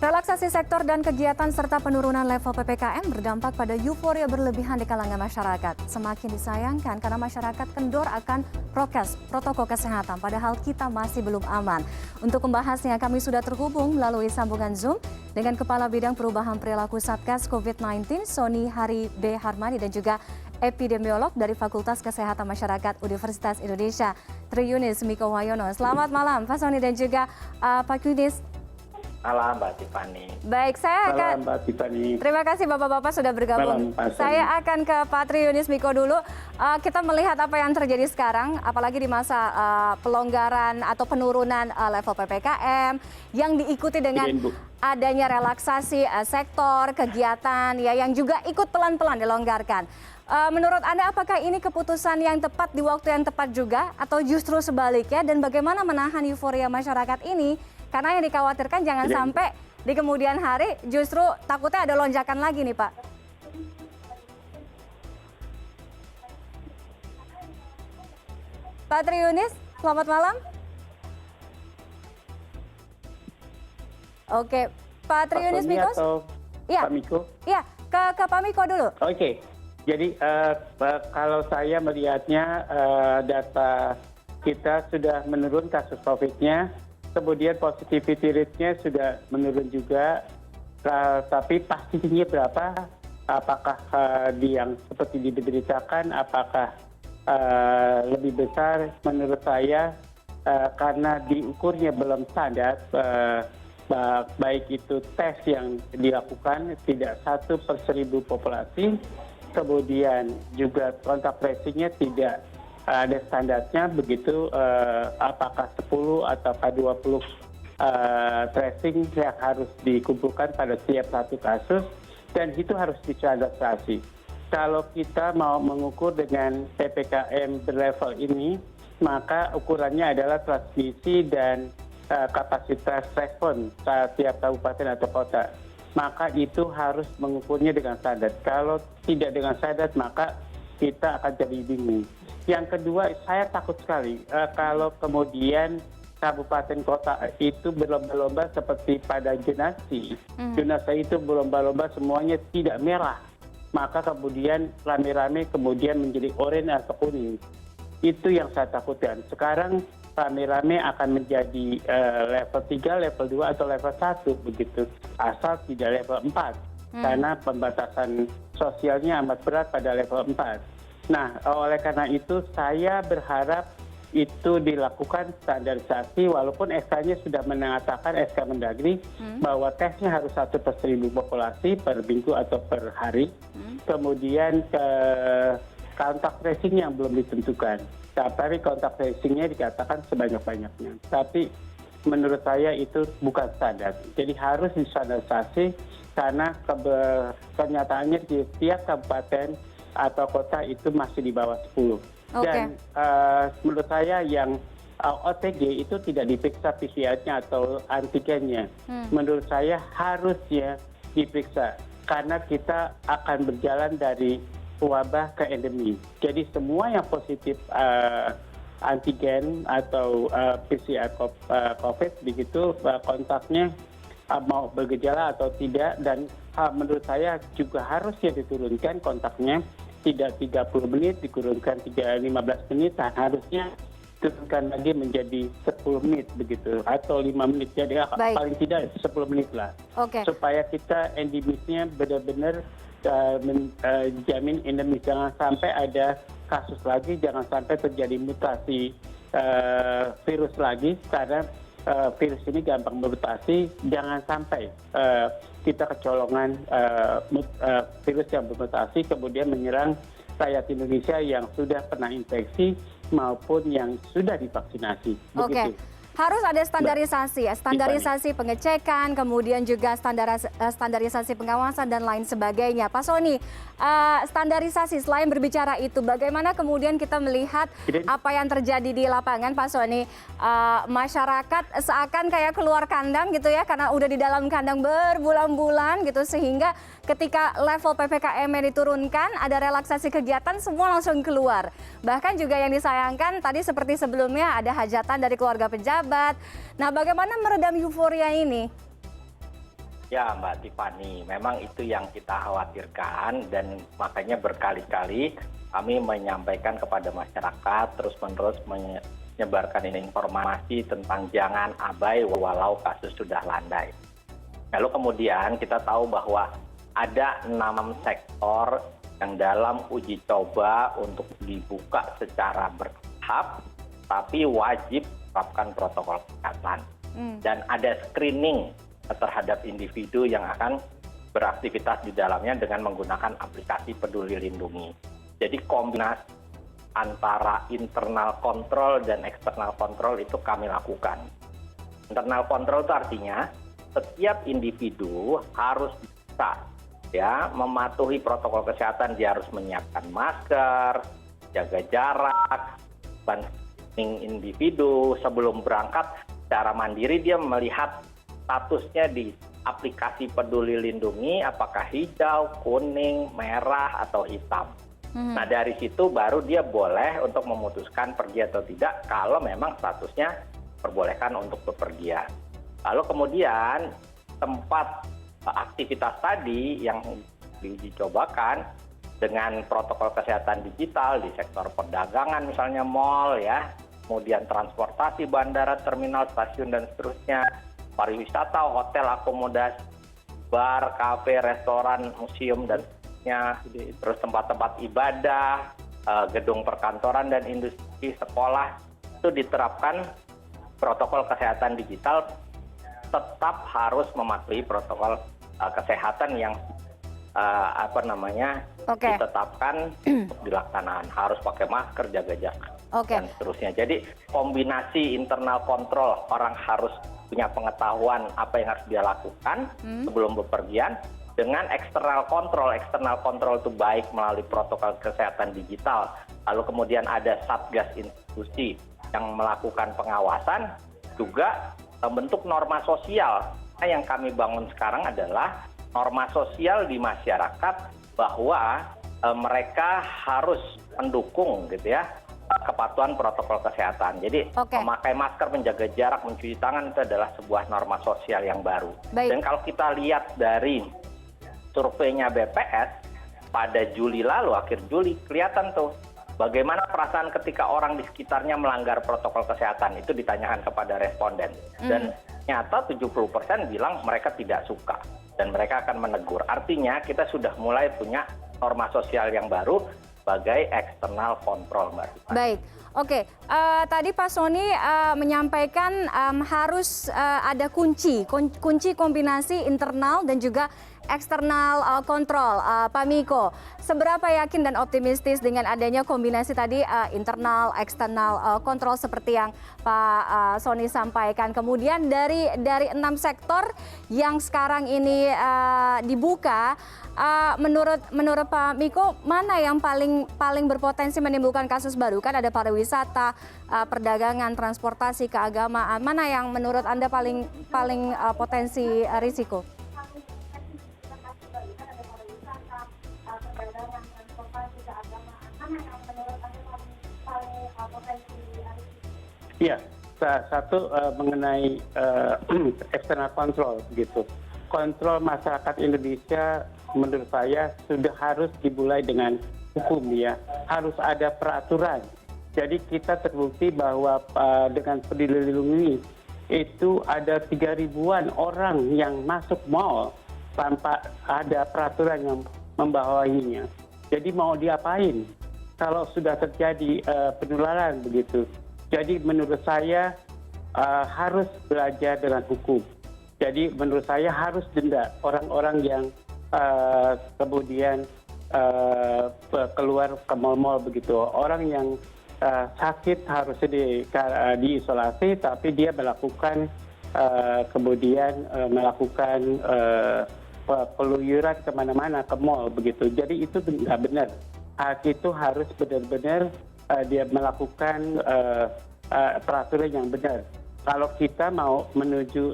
Relaksasi sektor dan kegiatan serta penurunan level PPKM berdampak pada euforia berlebihan di kalangan masyarakat. Semakin disayangkan karena masyarakat kendor akan prokes, protokol kesehatan, padahal kita masih belum aman. Untuk membahasnya, kami sudah terhubung melalui sambungan Zoom dengan Kepala Bidang Perubahan Perilaku Satgas COVID-19, Sony Hari B. Harmadi, dan juga epidemiolog dari Fakultas Kesehatan Masyarakat Universitas Indonesia, Tri Yunis Miko Wahyono. Selamat malam, Pak Sony dan juga Pak Yunis. Malam Mbak Tiffany. Baik, saya akan. Mbak Tiffany. Terima kasih Bapak-Bapak sudah bergabung. Saya akan ke Pak Tri Yunis Miko dulu. Kita melihat apa yang terjadi sekarang, apalagi di masa pelonggaran atau penurunan level PPKM yang diikuti dengan adanya relaksasi sektor, kegiatan ya yang juga ikut pelan-pelan dilonggarkan. Menurut Anda apakah ini keputusan yang tepat di waktu yang tepat juga atau justru sebaliknya, dan bagaimana menahan euforia masyarakat ini? Karena yang dikhawatirkan jangan sampai di kemudian hari justru takutnya ada lonjakan lagi nih Pak. Pak Tri Yunis, selamat malam. Oke, Pak Tri Yunis Miko. Pak Miko? Iya, ke Pak Miko dulu. Oke, jadi kalau saya melihatnya data kita sudah menurun kasus COVID-nya. Kemudian positivity rate-nya sudah menurun juga, tapi pastinya berapa? Apakah yang seperti diberitakan, apakah lebih besar? Menurut saya karena diukurnya belum standar, baik itu tes yang dilakukan tidak 1/1000 populasi, kemudian juga kontak tracing-nya tidak ada standarnya, begitu apakah 10 atau 20 tracing yang harus dikumpulkan pada setiap satu kasus, dan itu harus distandarisasi. Kalau kita mau mengukur dengan PPKM berlevel ini, maka ukurannya adalah transmisi dan kapasitas respon setiap kabupaten atau kota. Maka itu harus mengukurnya dengan standar. Kalau tidak dengan standar, maka kita akan jadi bingung. Yang kedua, saya takut sekali kalau kemudian kabupaten kota itu berlomba-lomba seperti pada jonasi. Jonasi itu berlomba-lomba semuanya tidak merah. Maka kemudian rame-rame kemudian menjadi oranye atau kuning. Itu yang saya takutkan. Sekarang rame-rame akan menjadi level 3, level 2, atau level 1 begitu. Asal tidak level 4. Karena pembatasan sosialnya amat berat pada level 4. Nah, oleh karena itu saya berharap itu dilakukan standarisasi, walaupun SK-nya sudah mengatakan, SK Mendagri, bahwa tesnya harus 1/1000 populasi per minggu atau per hari. Kemudian kontak tracing yang belum ditentukan. Tapi kontak tracing-nya dikatakan sebanyak-banyaknya. Tapi menurut saya itu bukan standar. Jadi harus distandarisasi karena kenyataannya di setiap kabupaten atau kota itu masih di bawah 10. Dan menurut saya yang OTG itu tidak diperiksa PCR-nya atau antigennya. Menurut saya harusnya diperiksa karena kita akan berjalan dari wabah ke endemi. Jadi semua yang positif antigen atau PCR COVID begitu kontaknya mau bergejala atau tidak, dan menurut saya juga harusnya diturunkan kontaknya, tidak 30 menit, dikurangkan 15 menit, dan harusnya turunkan lagi menjadi 10 menit begitu, atau 5 menit, jadi paling tidak 10 menit lah. Supaya kita endemisnya benar-benar menjamin endemis, jangan sampai ada kasus lagi, jangan sampai terjadi mutasi virus lagi, karena virus ini gampang bermutasi. Jangan sampai kita kecolongan virus yang bermutasi kemudian menyerang rakyat Indonesia yang sudah pernah infeksi maupun yang sudah divaksinasi. Begitu. Harus ada standarisasi ya, standarisasi pengecekan, kemudian juga standarisasi pengawasan dan lain sebagainya. Pak Sony, standarisasi selain berbicara itu, bagaimana kemudian kita melihat apa yang terjadi di lapangan, Pak Sony? Masyarakat seakan kayak keluar kandang gitu ya, karena udah di dalam kandang berbulan-bulan gitu, sehingga ketika level PPKM diturunkan, ada relaksasi kegiatan, semua langsung keluar. Bahkan juga yang disayangkan tadi seperti sebelumnya ada hajatan dari keluarga pejabat. Nah, bagaimana meredam euforia ini? Ya, Mbak Tiffany, memang itu yang kita khawatirkan dan makanya berkali-kali kami menyampaikan kepada masyarakat terus-menerus menyebarkan informasi tentang jangan abai walau kasus sudah landai. Lalu kemudian kita tahu bahwa ada 6 sektor yang dalam uji coba untuk dibuka secara bertahap, tapi wajib menerapkan protokol kesehatan. Dan ada screening terhadap individu yang akan beraktivitas di dalamnya dengan menggunakan aplikasi Peduli Lindungi. Jadi kombinasi antara internal kontrol dan eksternal kontrol itu kami lakukan. Internal kontrol itu artinya setiap individu harus bisa ya mematuhi protokol kesehatan. Dia harus menyiapkan masker, jaga jarak, banding individu sebelum berangkat secara mandiri dia melihat statusnya di aplikasi Peduli Lindungi apakah hijau, kuning, merah atau hitam. Nah dari situ baru dia boleh untuk memutuskan pergi atau tidak kalau memang statusnya perbolehkan untuk bepergian. Lalu kemudian tempat aktivitas tadi yang diuji cobakan dengan protokol kesehatan digital di sektor perdagangan misalnya mall ya, kemudian transportasi, bandara, terminal, stasiun dan seterusnya, pariwisata, hotel, akomodasi, bar, kafe, restoran, museum dan seterusnya, terus tempat-tempat ibadah, gedung perkantoran dan industri, sekolah itu diterapkan protokol kesehatan digital tetap harus mematuhi protokol kesehatan yang ditetapkan untuk dilaksanakan, harus pakai masker, jaga jarak dan seterusnya. Jadi kombinasi internal kontrol, orang harus punya pengetahuan apa yang harus dia lakukan sebelum bepergian, dengan eksternal kontrol. Eksternal kontrol itu baik melalui protokol kesehatan digital, lalu kemudian ada satgas institusi yang melakukan pengawasan, juga bentuk norma sosial. Nah, yang kami bangun sekarang adalah norma sosial di masyarakat bahwa mereka harus mendukung gitu ya kepatuhan protokol kesehatan. Jadi memakai masker, menjaga jarak, mencuci tangan itu adalah sebuah norma sosial yang baru. Dan kalau kita lihat dari surveinya BPS pada Juli lalu, akhir Juli, kelihatan tuh bagaimana perasaan ketika orang di sekitarnya melanggar protokol kesehatan. Itu ditanyakan kepada responden. Dan nyata 70% bilang mereka tidak suka dan mereka akan menegur. Artinya kita sudah mulai punya norma sosial yang baru sebagai eksternal kontrol, Mbak. Baik, oke. Tadi Pak Sony menyampaikan harus ada kunci kombinasi internal dan juga eksternal kontrol. Pak Miko, seberapa yakin dan optimistis dengan adanya kombinasi tadi internal, eksternal kontrol seperti yang Pak Sony sampaikan. Kemudian dari 6 sektor yang sekarang ini dibuka, menurut Pak Miko, mana yang paling berpotensi menimbulkan kasus baru? Kan ada pariwisata, perdagangan, transportasi, keagamaan. Mana yang menurut Anda paling potensi risiko? Ya, satu mengenai eksternal kontrol gitu. Kontrol masyarakat Indonesia menurut saya sudah harus dimulai dengan hukum ya. Harus ada peraturan. Jadi kita terbukti bahwa dengan Peduli Lindungi itu ada 3.000-an orang yang masuk mall tanpa ada peraturan yang membawahinya. Jadi mau diapain kalau sudah terjadi penularan begitu. Jadi menurut saya harus belajar dengan hukum. Jadi menurut saya harus denda orang-orang yang kemudian keluar ke mal-mal begitu. Orang yang sakit harus diisolasi, tapi dia melakukan kemudian melakukan peluyuran kemana-mana ke mal begitu. Jadi itu tidak benar. Itu harus benar-benar dia melakukan peraturan yang benar. Kalau kita mau menuju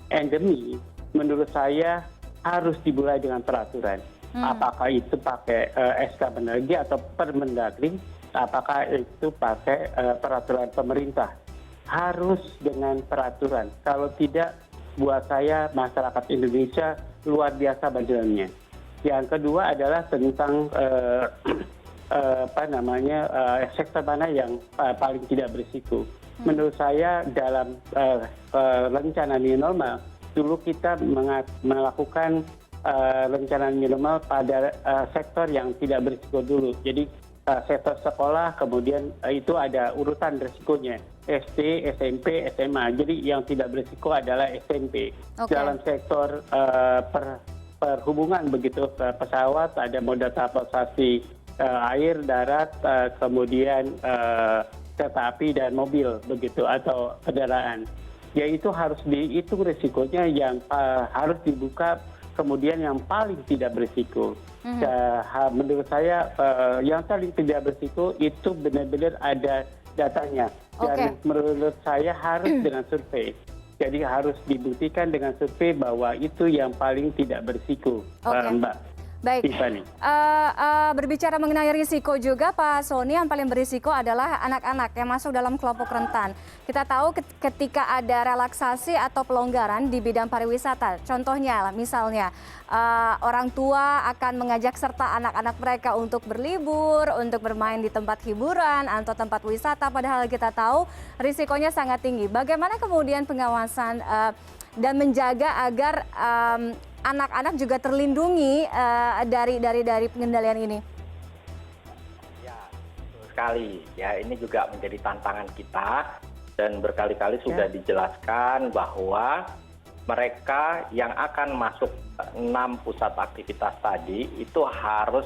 endemi, menurut saya harus dimulai dengan peraturan. Apakah itu pakai SK Mendagri atau Permendagri, apakah itu pakai peraturan pemerintah. Harus dengan peraturan. Kalau tidak, buat saya masyarakat Indonesia luar biasa bantuannya. Yang kedua adalah tentang sektor mana yang paling tidak berisiko. Menurut saya dalam rencana new normal dulu kita melakukan rencana new normal pada sektor yang tidak berisiko dulu. Jadi sektor sekolah, kemudian itu ada urutan risikonya, SD, SMP, SMA. Jadi yang tidak berisiko adalah SMP. Okay. Dalam sektor perhubungan begitu, pesawat, ada moda transportasi air, darat, kemudian kereta api dan mobil begitu, atau kendaraan. Ya itu harus dihitung risikonya yang harus dibuka, kemudian yang paling tidak berisiko. Menurut saya yang paling tidak berisiko itu benar-benar ada datanya. Dan menurut saya harus dengan survei. Jadi harus dibuktikan dengan survei bahwa itu yang paling tidak berisiko, Mbak. Baik, berbicara mengenai risiko juga Pak Sony, yang paling berisiko adalah anak-anak yang masuk dalam kelompok rentan. Kita tahu ketika ada relaksasi atau pelonggaran di bidang pariwisata, contohnya misalnya orang tua akan mengajak serta anak-anak mereka untuk berlibur, untuk bermain di tempat hiburan atau tempat wisata, padahal kita tahu risikonya sangat tinggi. Bagaimana kemudian pengawasan dan menjaga agar anak-anak juga terlindungi dari pengendalian ini? Ya, betul sekali. Ya, ini juga menjadi tantangan kita dan berkali-kali sudah dijelaskan bahwa mereka yang akan masuk 6 pusat aktivitas tadi itu harus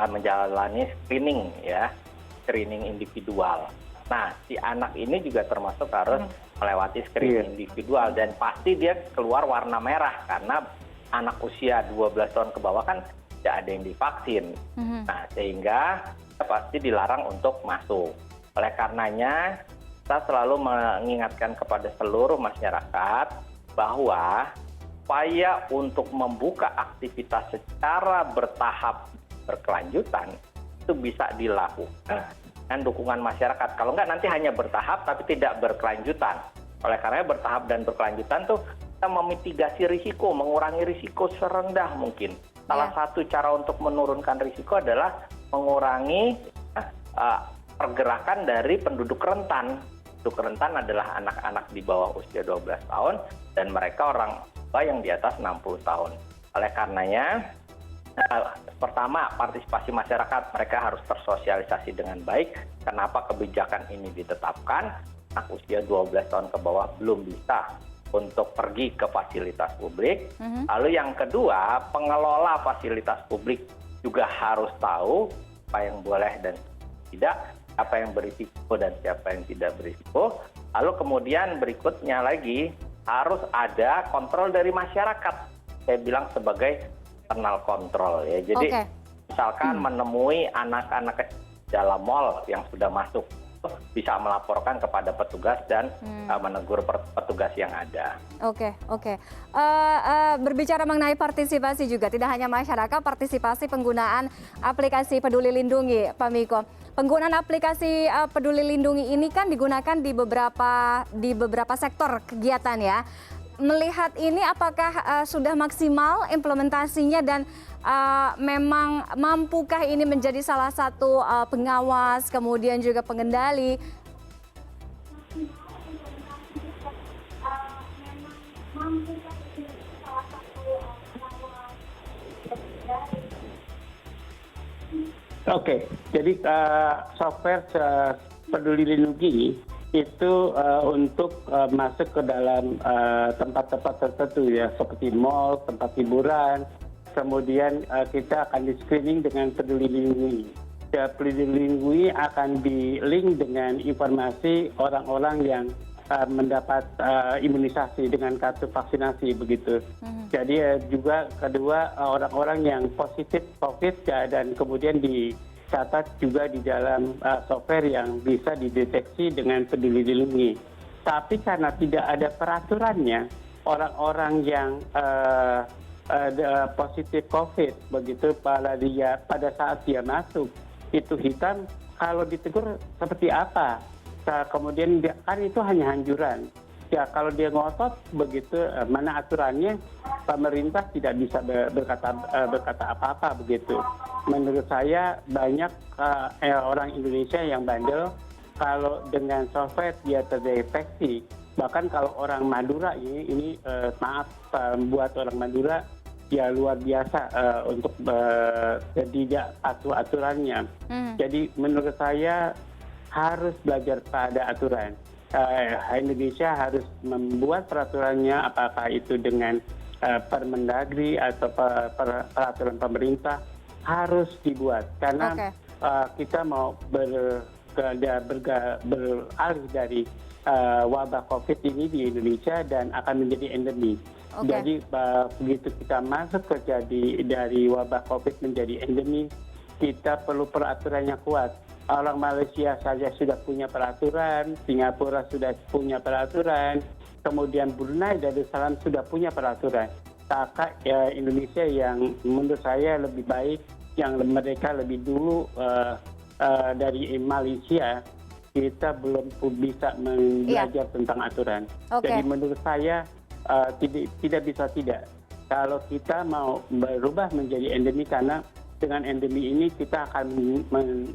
menjalani screening, ya, screening individual. Nah, si anak ini juga termasuk harus melewati screening individual, dan pasti dia keluar warna merah karena anak usia 12 tahun ke bawah kan tidak ada yang divaksin. Nah, sehingga pasti dilarang untuk masuk. Oleh karenanya, kita selalu mengingatkan kepada seluruh masyarakat bahwa upaya untuk membuka aktivitas secara bertahap berkelanjutan itu bisa dilakukan dengan dukungan masyarakat. Kalau enggak nanti hanya bertahap tapi tidak berkelanjutan. Oleh karena bertahap dan berkelanjutan tuh kita memitigasi risiko, mengurangi risiko serendah mungkin. Salah satu cara untuk menurunkan risiko adalah mengurangi pergerakan dari penduduk rentan. Penduduk rentan adalah anak-anak di bawah usia 12 tahun dan mereka orang tua yang di atas 60 tahun. Oleh karenanya, pertama, partisipasi masyarakat, mereka harus tersosialisasi dengan baik. Kenapa kebijakan ini ditetapkan? Anak usia 12 tahun ke bawah belum bisa untuk pergi ke fasilitas publik. Lalu yang kedua, pengelola fasilitas publik juga harus tahu apa yang boleh dan tidak, apa yang berisiko dan siapa yang tidak berisiko. Lalu kemudian berikutnya lagi, harus ada kontrol dari masyarakat. Saya bilang sebagai internal control, ya. Jadi misalkan menemui anak-anak dalam mal yang sudah masuk, bisa melaporkan kepada petugas dan menegur petugas yang ada. Oke. Berbicara mengenai partisipasi juga, tidak hanya masyarakat, partisipasi penggunaan aplikasi Peduli Lindungi, Pak Miko. Penggunaan aplikasi Peduli Lindungi ini kan digunakan di beberapa sektor kegiatan, ya. Melihat ini, apakah sudah maksimal implementasinya dan memang mampukah ini menjadi salah satu pengawas kemudian juga pengendali? Oke, jadi software Peduli Lindungi itu untuk masuk ke dalam tempat-tempat tertentu, ya, seperti mall, tempat hiburan. Kemudian kita akan di-screening dengan Peduli Lindungi. Peduli Lindungi akan di-link dengan informasi orang-orang yang mendapat imunisasi dengan kartu vaksinasi, begitu. Jadi juga kedua, orang-orang yang positif COVID dan kemudian dicatat juga di dalam software yang bisa dideteksi dengan Peduli Lindungi. Tapi karena tidak ada peraturannya, orang-orang yang positif COVID begitu pada saat dia masuk itu hitam, kalau ditegur seperti apa? Kemudian kan itu hanya anjuran. Ya kalau dia ngotot begitu, mana aturannya, pemerintah tidak bisa berkata apa-apa begitu. Menurut saya banyak orang Indonesia yang bandel kalau dengan software dia terdeteksi. Bahkan kalau orang Madura ini maaf buat orang Madura ya luar biasa untuk tidak patuh aturannya. Jadi menurut saya harus belajar pada aturan. Indonesia harus membuat peraturannya, apakah itu dengan Permendagri atau peraturan pemerintah harus dibuat karena kita mau beralih dari wabah COVID ini di Indonesia dan akan menjadi endemi. Jadi begitu kita masuk dari wabah COVID menjadi endemi, kita perlu peraturan yang kuat. Orang Malaysia saja sudah punya peraturan, Singapura sudah punya peraturan, kemudian Brunei Darussalam sudah punya peraturan. Maka Indonesia yang menurut saya lebih baik, yang mereka lebih dulu dari Malaysia, kita belum bisa belajar tentang aturan. Jadi menurut saya tidak bisa tidak. Kalau kita mau berubah menjadi endemi, karena dengan endemi ini kita akan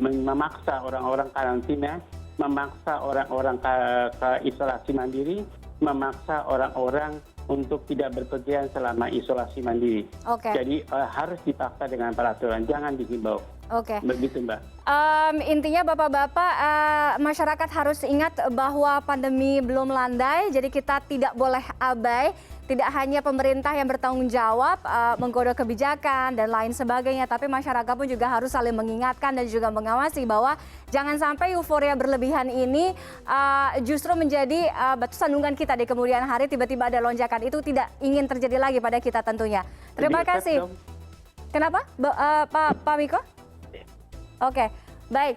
memaksa orang-orang karantina, memaksa orang-orang ke isolasi mandiri, memaksa orang-orang untuk tidak berpergian selama isolasi mandiri. Jadi harus dipaksa dengan peraturan, jangan dihimbau. Begitu Mbak. Intinya Bapak-Bapak, masyarakat harus ingat bahwa pandemi belum landai, jadi kita tidak boleh abai. Tidak hanya pemerintah yang bertanggung jawab menggodok kebijakan dan lain sebagainya, tapi masyarakat pun juga harus saling mengingatkan dan juga mengawasi bahwa jangan sampai euforia berlebihan ini justru menjadi batu sandungan kita di kemudian hari, tiba-tiba ada lonjakan. Itu tidak ingin terjadi lagi pada kita tentunya. Terima kasih. Kenapa, Pak Miko? Oke, baik.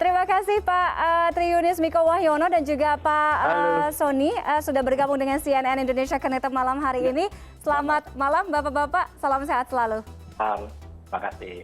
Terima kasih Pak Triunis Miko Wahyono dan juga Pak Sony sudah bergabung dengan CNN Indonesia Connected malam hari ini. Selamat malam Bapak-Bapak, salam sehat selalu. Terima kasih.